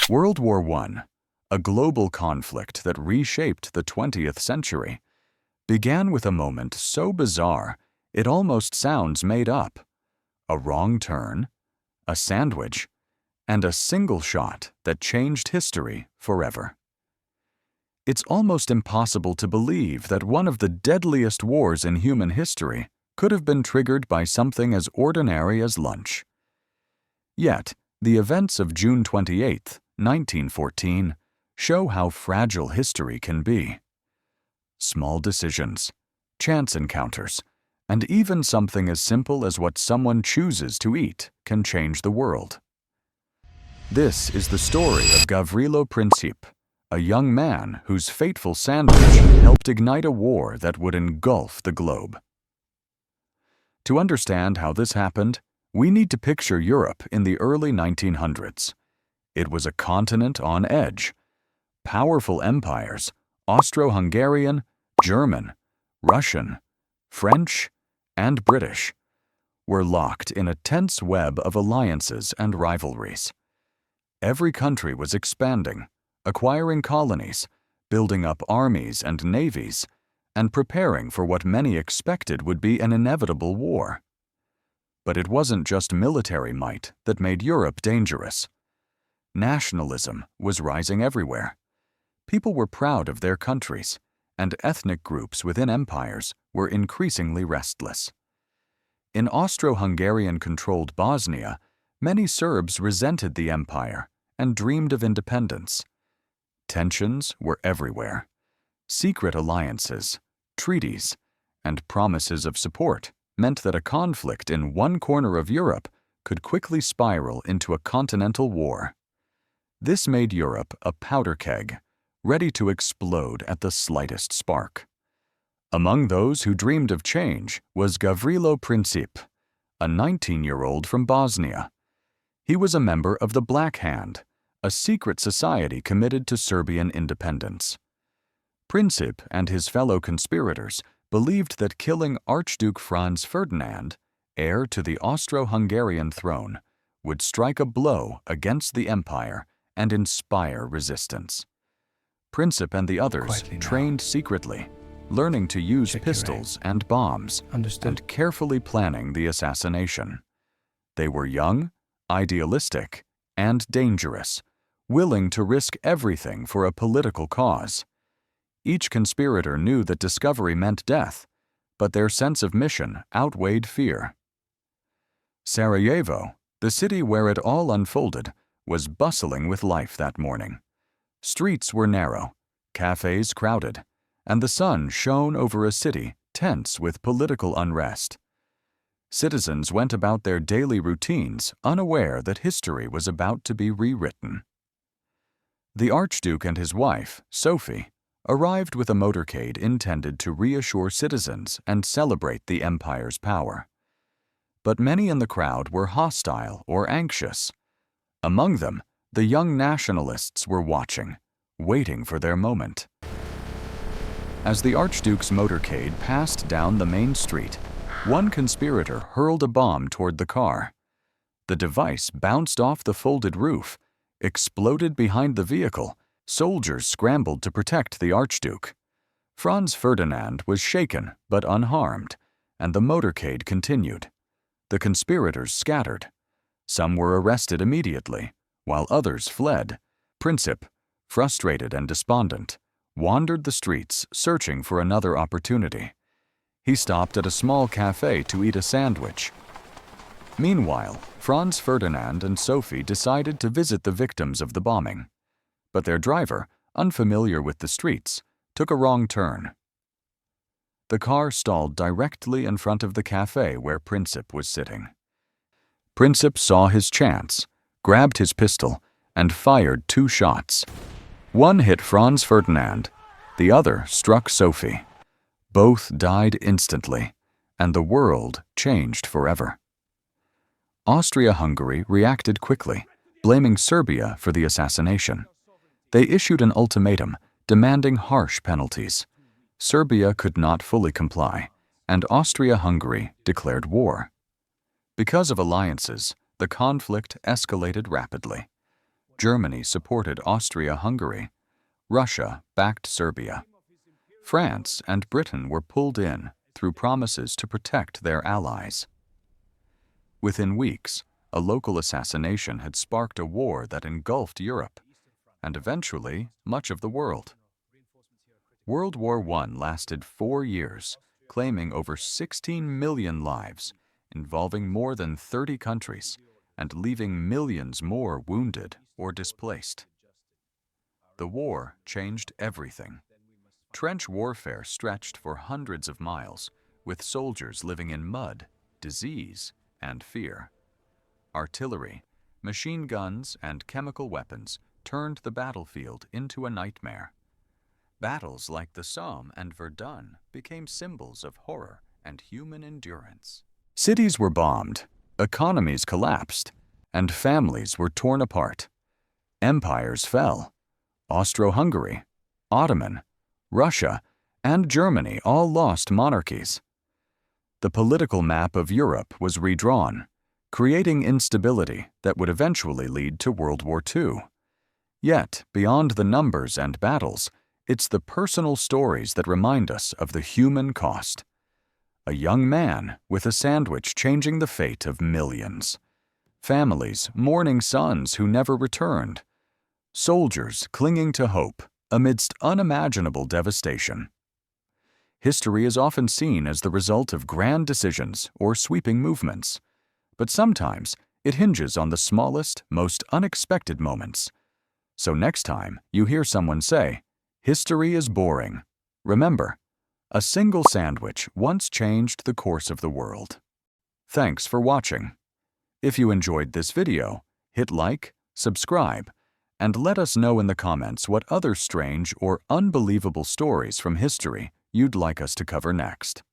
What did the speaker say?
World War I, a global conflict that reshaped the 20th century, began with a moment so bizarre it almost sounds made up. A wrong turn, a sandwich, and a single shot that changed history forever. It's almost impossible to believe that one of the deadliest wars in human history could have been triggered by something as ordinary as lunch. Yet, the events of June 28, 1914, show how fragile history can be. Small decisions, chance encounters, and even something as simple as what someone chooses to eat can change the world. This is the story of Gavrilo Princip, a young man whose fateful sandwich helped ignite a war that would engulf the globe. To understand how this happened, we need to picture Europe in the early 1900s. It was a continent on edge. Powerful empires, Austro-Hungarian, German, Russian, French, and British, were locked in a tense web of alliances and rivalries. Every country was expanding, acquiring colonies, building up armies and navies, and preparing for what many expected would be an inevitable war. But it wasn't just military might that made Europe dangerous. Nationalism was rising everywhere. People were proud of their countries, and ethnic groups within empires were increasingly restless. In Austro-Hungarian-controlled Bosnia, many Serbs resented the empire and dreamed of independence. Tensions were everywhere. Secret alliances, treaties, and promises of support meant that a conflict in one corner of Europe could quickly spiral into a continental war. This made Europe a powder keg, ready to explode at the slightest spark. Among those who dreamed of change was Gavrilo Princip, a 19-year-old from Bosnia. He was a member of the Black Hand, a secret society committed to Serbian independence. Princip and his fellow conspirators believed that killing Archduke Franz Ferdinand, heir to the Austro-Hungarian throne, would strike a blow against the empire and inspire resistance. Princip and the others trained secretly, learning to use pistols and bombs, and carefully planning the assassination. They were young, idealistic, and dangerous, willing to risk everything for a political cause. Each conspirator knew that discovery meant death, but their sense of mission outweighed fear. Sarajevo, the city where it all unfolded, was bustling with life that morning. Streets were narrow, cafes crowded, and the sun shone over a city tense with political unrest. Citizens went about their daily routines unaware that history was about to be rewritten. The Archduke and his wife, Sophie, arrived with a motorcade intended to reassure citizens and celebrate the empire's power. But many in the crowd were hostile or anxious. Among them, the young nationalists were watching, waiting for their moment. As the Archduke's motorcade passed down the main street, one conspirator hurled a bomb toward the car. The device bounced off the folded roof, exploded behind the vehicle. Soldiers scrambled to protect the Archduke. Franz Ferdinand was shaken but unharmed, and the motorcade continued. The conspirators scattered. Some were arrested immediately, while others fled. Princip, frustrated and despondent, wandered the streets searching for another opportunity. He stopped at a small cafe to eat a sandwich. Meanwhile, Franz Ferdinand and Sophie decided to visit the victims of the bombing. But their driver, unfamiliar with the streets, took a wrong turn. The car stalled directly in front of the cafe where Princip was sitting. Princip saw his chance, grabbed his pistol, and fired 2 shots. One hit Franz Ferdinand, the other struck Sophie. Both died instantly, and the world changed forever. Austria-Hungary reacted quickly, blaming Serbia for the assassination. They issued an ultimatum demanding harsh penalties. Serbia could not fully comply, and Austria-Hungary declared war. Because of alliances, the conflict escalated rapidly. Germany supported Austria-Hungary. Russia backed Serbia. France and Britain were pulled in through promises to protect their allies. Within weeks, a local assassination had sparked a war that engulfed Europe, and eventually much of the world. World War I lasted 4 years, claiming over 16 million lives, involving more than 30 countries, and leaving millions more wounded or displaced. The war changed everything. Trench warfare stretched for hundreds of miles, with soldiers living in mud, disease, and fear. Artillery, machine guns, and chemical weapons turned the battlefield into a nightmare. Battles like the Somme and Verdun became symbols of horror and human endurance. Cities were bombed, economies collapsed, and families were torn apart. Empires fell. Austro-Hungary, Ottoman, Russia, and Germany all lost monarchies. The political map of Europe was redrawn, creating instability that would eventually lead to World War II. Yet, beyond the numbers and battles, it's the personal stories that remind us of the human cost. A young man with a sandwich changing the fate of millions. Families mourning sons who never returned. Soldiers clinging to hope amidst unimaginable devastation. History is often seen as the result of grand decisions or sweeping movements, but sometimes it hinges on the smallest, most unexpected moments. So next time you hear someone say, "History is boring," remember, a single sandwich once changed the course of the world. Thanks for watching. If you enjoyed this video, hit like, subscribe, and let us know in the comments what other strange or unbelievable stories from history you'd like us to cover next.